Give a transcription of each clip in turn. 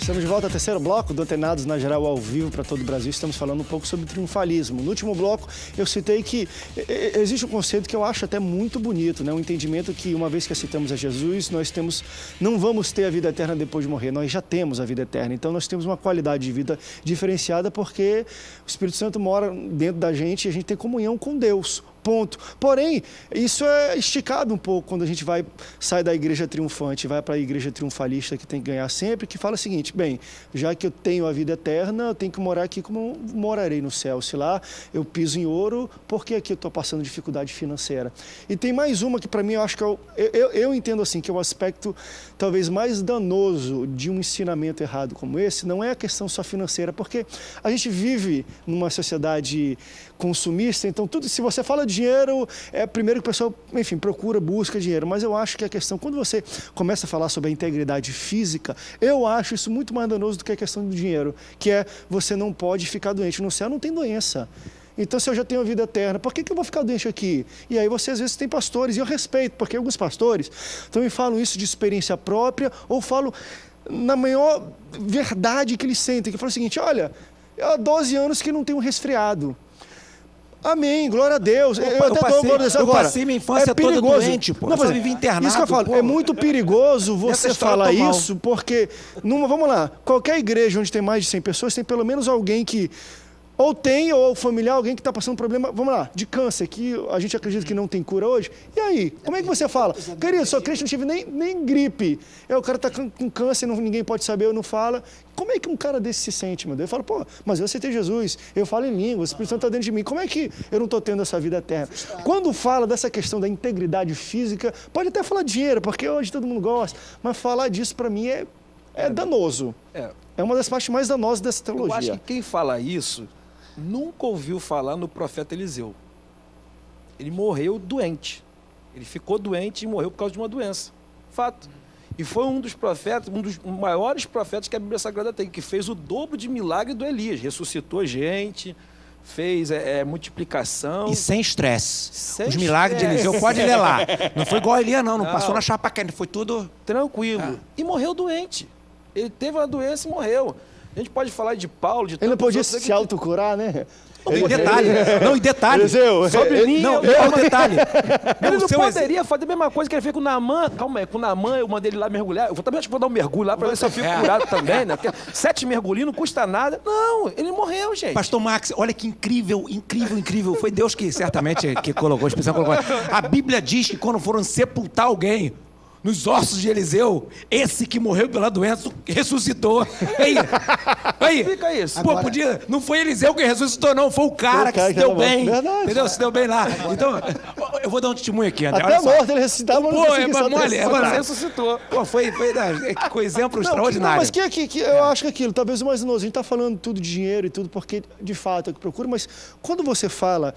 Estamos de volta ao terceiro bloco do Antenados na Geral ao vivo para todo o Brasil. Estamos falando um pouco sobre triunfalismo. No último bloco, eu citei que existe um conceito que eu acho até muito bonito, né? Um entendimento que, uma vez que aceitamos a Jesus, não vamos ter a vida eterna depois de morrer. Nós já temos a vida eterna. Então, nós temos uma qualidade de vida diferenciada porque o Espírito Santo mora dentro da gente e a gente tem comunhão com Deus. Ponto. Porém, isso é esticado um pouco quando a gente sai da igreja triunfante, vai para a igreja triunfalista que tem que ganhar sempre, que fala o seguinte: bem, já que eu tenho a vida eterna, eu tenho que morar aqui como morarei no céu. Se lá eu piso em ouro, por que aqui eu estou passando dificuldade financeira? E tem mais uma que para mim eu acho que eu entendo assim, que é o aspecto talvez mais danoso de um ensinamento errado como esse, não é a questão só financeira, porque a gente vive numa sociedade consumista, então se você fala de dinheiro, primeiro que o pessoal, enfim, busca dinheiro, mas eu acho que a questão, quando você começa a falar sobre a integridade física, eu acho isso muito mais danoso do que a questão do dinheiro, que é você não pode ficar doente. No céu não tem doença. Então, se eu já tenho a vida eterna, por que eu vou ficar doente aqui? E aí você, às vezes, tem pastores, e eu respeito, porque alguns pastores também falam isso de experiência própria, ou falam na maior verdade que eles sentem, que falam o seguinte: olha, há 12 anos que não tenho um resfriado. Amém, glória a Deus. Eu passei minha infância toda doente, pô. Eu vivi internado. Isso que eu falo, pô. É muito perigoso você falar isso, porque, vamos lá, qualquer igreja onde tem mais de 100 pessoas, tem pelo menos alguém que ou tem, ou familiar, alguém que está passando problema, vamos lá, de câncer, que a gente acredita que não tem cura hoje. E aí, como é que você fala? Querido, sou crente, não tive nem gripe. O cara está com câncer, ninguém pode saber, eu não falo. Como é que um cara desse se sente, meu Deus? Eu falo, pô, mas eu aceitei Jesus, eu falo em língua, o Espírito Santo está dentro de mim. Como é que eu não estou tendo essa vida eterna? Quando fala dessa questão da integridade física, pode até falar de dinheiro, porque hoje todo mundo gosta, mas falar disso para mim é danoso. É uma das partes mais danosas dessa teologia. Eu acho que quem fala isso nunca ouviu falar no profeta Eliseu. Ele morreu doente. Ele ficou doente e morreu por causa de uma doença. Fato. E foi um dos profetas, um dos maiores profetas que a Bíblia Sagrada tem, que fez o dobro de milagre do Elias. Ressuscitou gente, fez multiplicação. E sem estresse. Os milagres de Eliseu, pode ler lá. Não foi igual a Elias, não passou na chapa quente, foi tudo tranquilo. E morreu doente. Ele teve uma doença e morreu. A gente pode falar de Paulo, de ele não podia se autocurar, né? E detalhe. Sobre mim, detalhe. Ele não poderia fazer a mesma coisa que ele fez com o Naamã. Calma aí, com o Naamã eu mandei ele lá mergulhar. Eu também acho que vou dar um mergulho lá pra ver se eu fico curado também, né? Porque 7 mergulhinhos não custa nada. Não, ele morreu, gente. Pastor Max, olha que incrível. Foi Deus que certamente que colocou, a expressão colocou. A Bíblia diz que quando foram sepultar alguém nos ossos de Eliseu, esse que morreu pela doença ressuscitou. Aí, fica isso. Pô, podia. Não foi Eliseu que ressuscitou, não. Foi o cara que se deu bem. Verdade. Entendeu? Se deu bem lá. Então, eu vou dar um testemunho aqui, André. Até morto ele ressuscitava, mas não mole. Agora ressuscitou. Pô, foi com exemplo extraordinário. Mas eu acho que aquilo, talvez o mais novo, a gente está falando tudo de dinheiro e tudo, porque de fato é o que procura, mas quando você fala.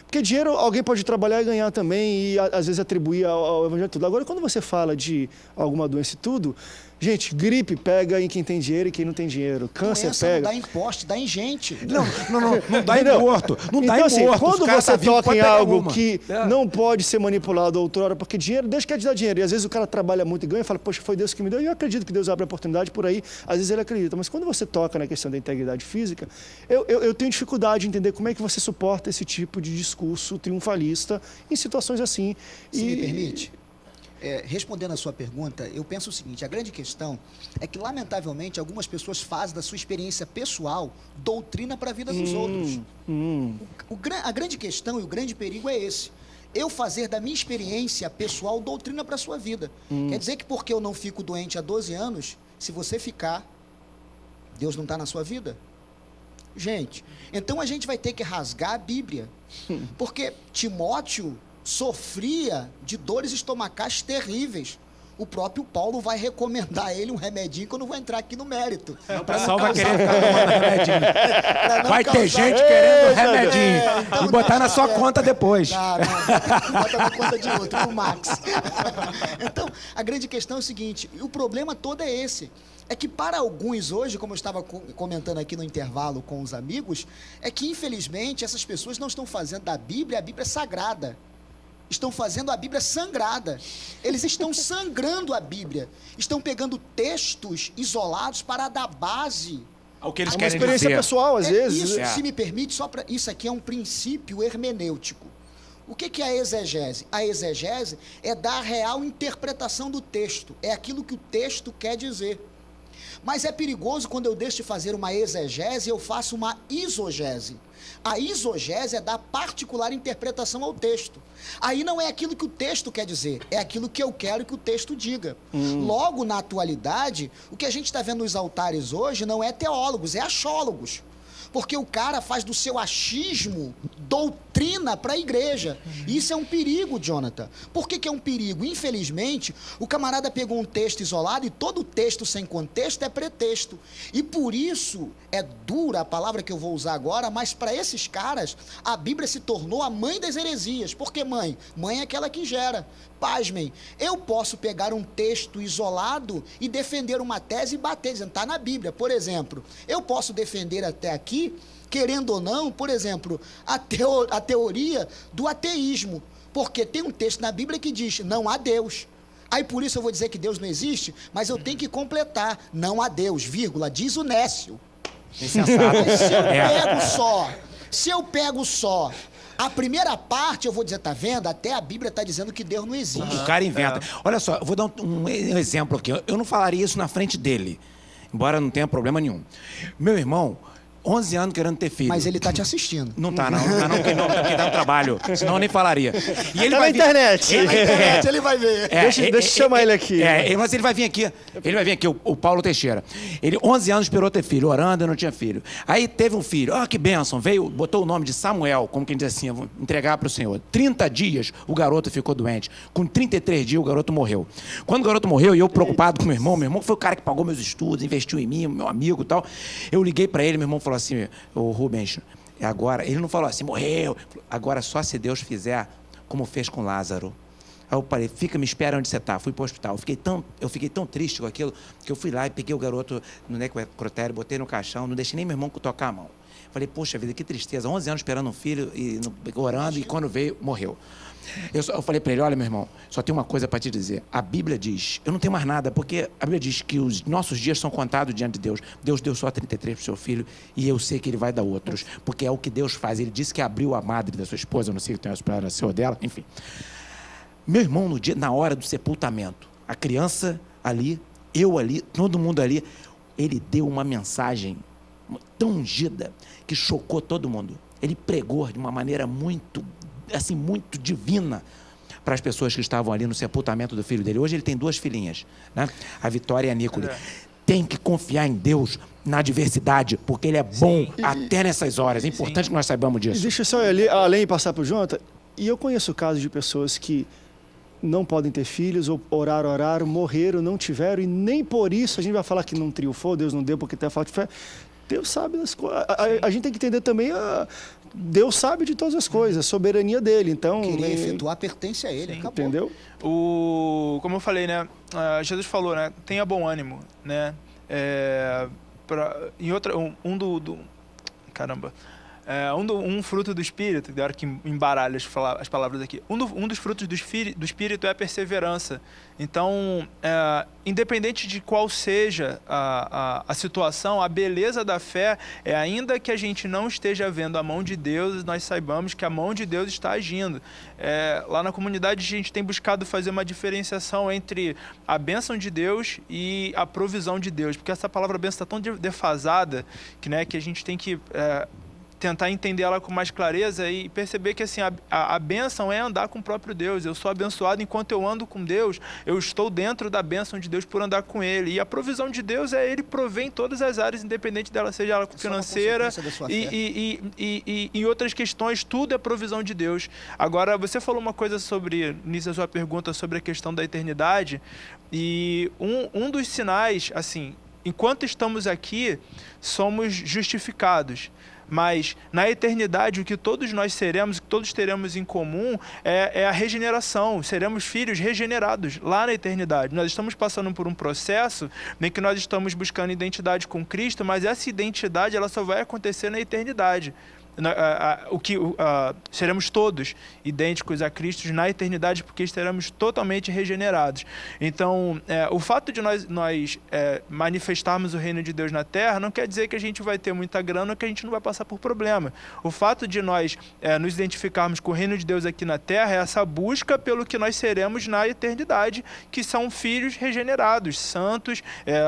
Porque dinheiro alguém pode trabalhar e ganhar também e às vezes atribuir ao evangelho tudo. Agora, quando você fala de alguma doença e tudo, gente, gripe pega em quem tem dinheiro e quem não tem dinheiro. Câncer doença pega. Não dá em poste, dá em gente. Não dá em morto. Não dá então, em morto. Quando você toca em algo que não pode ser manipulado outrora, porque dinheiro, Deus quer te dar dinheiro. E às vezes o cara trabalha muito e ganha e fala, poxa, foi Deus que me deu. E eu acredito que Deus abre a oportunidade por aí. Às vezes ele acredita. Mas quando você toca na questão da integridade física, eu tenho dificuldade de entender como é que você suporta esse tipo de discurso triunfalista em situações assim. Se me permite. Respondendo a sua pergunta, eu penso o seguinte: a grande questão é que, lamentavelmente, algumas pessoas fazem da sua experiência pessoal doutrina para a vida dos outros. A grande questão e o grande perigo é esse. Eu fazer da minha experiência pessoal doutrina para a sua vida. Quer dizer que porque eu não fico doente há 12 anos, se você ficar, Deus não está na sua vida? Gente, então a gente vai ter que rasgar a Bíblia. Porque Timóteo sofria de dores estomacais terríveis. O próprio Paulo vai recomendar a ele um remedinho que eu não vou entrar aqui no mérito. O pessoal vai querer ficar tomando remedinho. Vai ter gente querendo remedinho. Então, e botar na sua conta depois. Não, bota na conta de outro, o Max. Então, a grande questão é o seguinte, o problema todo é esse. É que para alguns hoje, como eu estava comentando aqui no intervalo com os amigos, é que infelizmente essas pessoas não estão fazendo da Bíblia, a Bíblia é sagrada. estão fazendo a Bíblia sangrada. Eles estão sangrando a Bíblia. Estão pegando textos isolados para dar base. Ao que eles É uma querem experiência dizer. pessoal, às vezes. Isso, se me permite, isso aqui é um princípio hermenêutico. O que é a exegese? A exegese é dar a real interpretação do texto. É aquilo que o texto quer dizer. Mas é perigoso quando eu deixo de fazer uma exegese e eu faço uma isogese. A isogese é dar particular interpretação ao texto. Aí não é aquilo que o texto quer dizer, é aquilo que eu quero que o texto diga. Logo, na atualidade, o que a gente está vendo nos altares hoje não é teólogos, é achólogos. Porque o cara faz do seu achismo doutrina para a igreja. Isso é um perigo, Jonathan. Por que é um perigo? Infelizmente, o camarada pegou um texto isolado e todo texto sem contexto é pretexto. E por isso, é dura a palavra que eu vou usar agora, mas para esses caras, a Bíblia se tornou a mãe das heresias. Por que mãe? Mãe é aquela que gera. Pasmem, eu posso pegar um texto isolado e defender uma tese e bater, dizendo, está na Bíblia. Por exemplo, eu posso defender até aqui, querendo ou não, por exemplo, a teoria do ateísmo. Porque tem um texto na Bíblia que diz, não há Deus. Aí por isso eu vou dizer que Deus não existe, mas eu tenho que completar, não há Deus, vírgula, diz o Nécio. Insensato. Mas se eu pego só a primeira parte, eu vou dizer, tá vendo? Até a Bíblia está dizendo que Deus não existe. O cara inventa. Olha só, eu vou dar um exemplo aqui. Eu não falaria isso na frente dele, embora não tenha problema nenhum. Meu irmão, 11 anos querendo ter filho. Mas ele tá te assistindo. Não tá, não, porque dá um trabalho. Senão eu nem falaria. E ele Tá na internet. Ele vai ver. Deixa eu chamar ele aqui. Mas ele vai vir aqui. Ele vai vir aqui, o Paulo Teixeira. Ele, 11 anos, esperou ter filho, orando e não tinha filho. Aí teve um filho. Que bênção. Veio, botou o nome de Samuel, como quem diz assim, eu vou entregar para o Senhor. 30 dias, o garoto ficou doente. Com 33 dias, o garoto morreu. Quando o garoto morreu, e eu preocupado com meu irmão foi o cara que pagou meus estudos, investiu em mim, meu amigo e tal. Eu liguei para ele, meu irmão falou assim, ô Rubens, agora, ele não falou assim, morreu. Agora só se Deus fizer como fez com Lázaro. Aí eu falei, me espera onde você está. Fui para o hospital. Eu fiquei tão triste com aquilo que eu fui lá e peguei o garoto no necrotério, botei no caixão, não deixei nem meu irmão tocar a mão. Falei, poxa vida, que tristeza. 11 anos esperando um filho, orando, e quando veio, morreu. Eu falei para ele, olha, meu irmão, só tem uma coisa para te dizer. A Bíblia diz, eu não tenho mais nada, porque a Bíblia diz que os nossos dias são contados diante de Deus. Deus deu só 33 para o seu filho e eu sei que ele vai dar outros, porque é o que Deus faz. Ele disse que abriu a madre da sua esposa, eu não sei se tem a senhor dela, enfim. Meu irmão, na hora do sepultamento, a criança ali, eu ali, todo mundo ali, ele deu uma mensagem tão ungida que chocou todo mundo. Ele pregou de uma maneira muito divina para as pessoas que estavam ali no sepultamento do filho dele. Hoje ele tem 2 filhinhas, né? A Vitória e a Nicole. Tem que confiar em Deus na adversidade, porque Ele é bom até nessas horas. É importante que nós saibamos disso. E deixa eu só além de passar para o Jonathan, e eu conheço casos de pessoas que não podem ter filhos, ou oraram, morreram, não tiveram, e nem por isso a gente vai falar que não triunfou, Deus não deu porque tem a falta de fé. Deus sabe das coisas. A gente tem que entender também, Deus sabe de todas as coisas, a soberania dele. Então, querer efetuar pertence a ele, acabou. Entendeu? Como eu falei, né? Jesus falou, né? Tenha bom ânimo, né? Um fruto do Espírito, da hora que embaralha as palavras aqui, um dos frutos do Espírito é a perseverança. Então, independente de qual seja a situação, a beleza da fé é, ainda que a gente não esteja vendo a mão de Deus, nós saibamos que a mão de Deus está agindo. Lá na comunidade a gente tem buscado fazer uma diferenciação entre a bênção de Deus e a provisão de Deus, porque essa palavra bênção está tão defasada que a gente tem que tentar entender ela com mais clareza e perceber que assim, a bênção é andar com o próprio Deus. Eu sou abençoado enquanto eu ando com Deus, eu estou dentro da bênção de Deus por andar com Ele. E a provisão de Deus Ele provê em todas as áreas, independente dela, seja ela financeira e outras questões, tudo é provisão de Deus. Agora, você falou uma coisa nisso a sua pergunta, sobre a questão da eternidade, e um dos sinais, assim, enquanto estamos aqui, somos justificados. Mas na eternidade, o que todos nós seremos, que todos teremos em comum, é a regeneração. Seremos filhos regenerados lá na eternidade. Nós estamos passando por um processo em que nós estamos buscando identidade com Cristo, mas essa identidade ela só vai acontecer na eternidade. seremos todos idênticos a Cristo na eternidade, porque estaremos totalmente regenerados. Então, o fato de nós manifestarmos o reino de Deus na terra não quer dizer que a gente vai ter muita grana ou que a gente não vai passar por problema. O fato de nós nos identificarmos com o reino de Deus aqui na terra é essa busca pelo que nós seremos na eternidade, que são filhos regenerados, santos,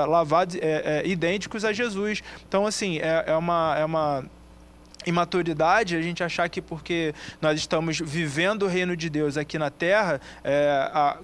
lavados, idênticos a Jesus. Então, assim, é uma imaturidade a gente achar que porque nós estamos vivendo o reino de Deus aqui na terra,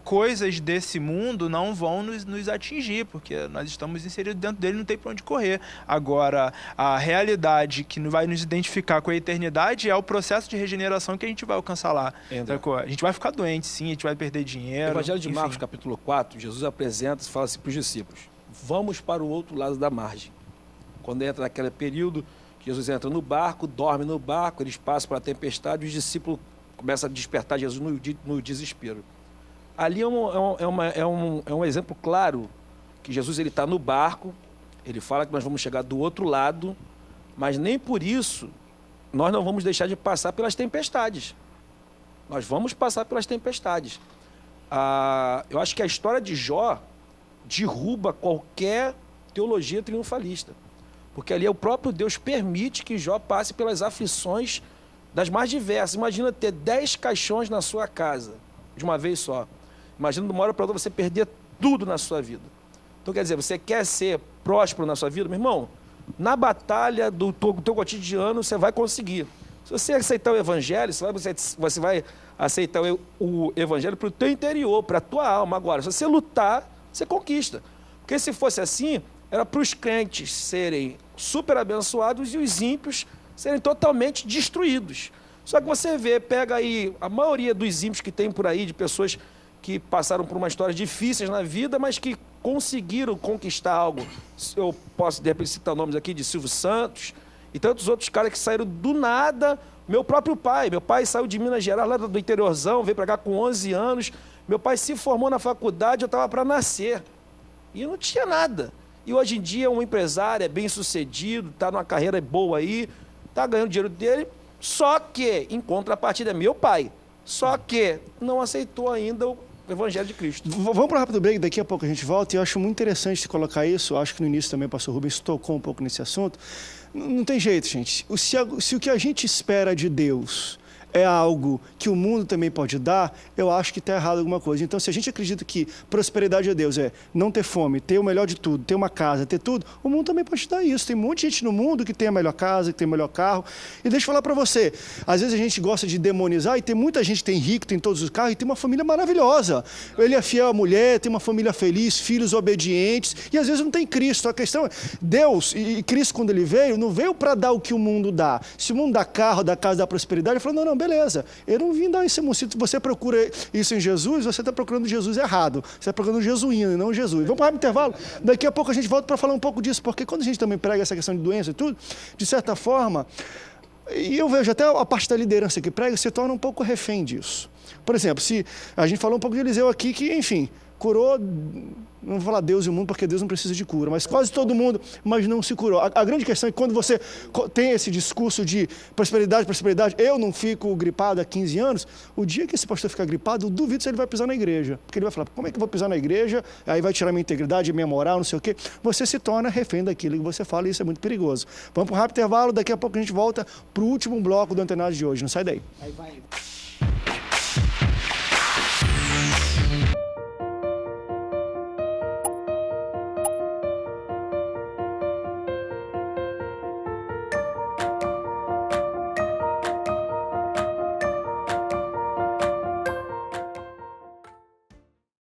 coisas desse mundo não vão nos atingir, porque nós estamos inseridos dentro dele, não tem para onde correr. Agora, a realidade que vai nos identificar com a eternidade é o processo de regeneração que a gente vai alcançar lá. A gente vai ficar doente, sim, a gente vai perder dinheiro. No Evangelho de Marcos, capítulo 4, Jesus apresenta e fala assim para os discípulos: vamos para o outro lado da margem. Quando entra naquele período, Jesus entra no barco, dorme no barco, eles passam para a tempestade e os discípulos começam a despertar Jesus no desespero. Ali é um exemplo claro que Jesus está no barco, ele fala que nós vamos chegar do outro lado, mas nem por isso nós não vamos deixar de passar pelas tempestades. Nós vamos passar pelas tempestades. Eu acho que a história de Jó derruba qualquer teologia triunfalista. Porque ali o próprio Deus permite que Jó passe pelas aflições das mais diversas. Imagina ter 10 caixões na sua casa, de uma vez só. Imagina de uma hora para outra você perder tudo na sua vida. Então, quer dizer, você quer ser próspero na sua vida? Meu irmão, na batalha do teu cotidiano, você vai conseguir. Se você aceitar o evangelho, você vai aceitar o evangelho para o teu interior, para a tua alma. Agora, se você lutar, você conquista. Porque se fosse assim, era para os crentes serem super abençoados e os ímpios serem totalmente destruídos. Só que você pega aí a maioria dos ímpios que tem por aí, de pessoas que passaram por umas histórias difíceis na vida, mas que conseguiram conquistar algo. Eu posso, de repente, citar nomes aqui de Silvio Santos e tantos outros caras que saíram do nada. Meu próprio pai saiu de Minas Gerais, lá do interiorzão, veio para cá com 11 anos. Meu pai se formou na faculdade, eu estava para nascer. E não tinha nada. E hoje em dia um empresário é bem sucedido, está numa carreira boa aí, está ganhando dinheiro dele, só que, em contrapartida, é meu pai, só que não aceitou ainda o Evangelho de Cristo. Vamos para um rápido break, daqui a pouco a gente volta, e eu acho muito interessante você colocar isso, eu acho que no início também o pastor Rubens tocou um pouco nesse assunto. Não tem jeito, gente. Se o que a gente espera de Deus é algo que o mundo também pode dar, eu acho que está errado alguma coisa. Então, se a gente acredita que prosperidade de Deus é não ter fome, ter o melhor de tudo, ter uma casa, ter tudo, o mundo também pode dar isso. Tem um monte de gente no mundo que tem a melhor casa, que tem o melhor carro. E deixa eu falar para você, às vezes a gente gosta de demonizar e tem muita gente que tem rico, tem todos os carros e tem uma família maravilhosa. Ele é fiel à mulher, tem uma família feliz, filhos obedientes e às vezes não tem Cristo. A questão é, Deus e Cristo quando ele veio, não veio para dar o que o mundo dá. Se o mundo dá carro, dá casa, dá prosperidade, ele falou, não, beleza, eu não vim dar isso. Se você procura isso em Jesus, você está procurando Jesus errado. Você está procurando jesuíno e não Jesus. Vamos para o intervalo? Daqui a pouco a gente volta para falar um pouco disso, porque quando a gente também prega essa questão de doença e tudo, de certa forma, e eu vejo até a parte da liderança que prega se torna um pouco refém disso. Por exemplo, se a gente falou um pouco de Eliseu aqui, que, enfim, curou, não vou falar Deus e o mundo, porque Deus não precisa de cura, mas quase todo mundo, mas não se curou. A grande questão é que quando você tem esse discurso de prosperidade, eu não fico gripado há 15 anos, o dia que esse pastor ficar gripado, eu duvido se ele vai pisar na igreja. Porque ele vai falar, como é que eu vou pisar na igreja? Aí vai tirar minha integridade, minha moral, não sei o quê. Você se torna refém daquilo que você fala e isso é muito perigoso. Vamos para um rápido intervalo, daqui a pouco a gente volta para o último bloco do Antenado de hoje. Não sai daí. Aí vai.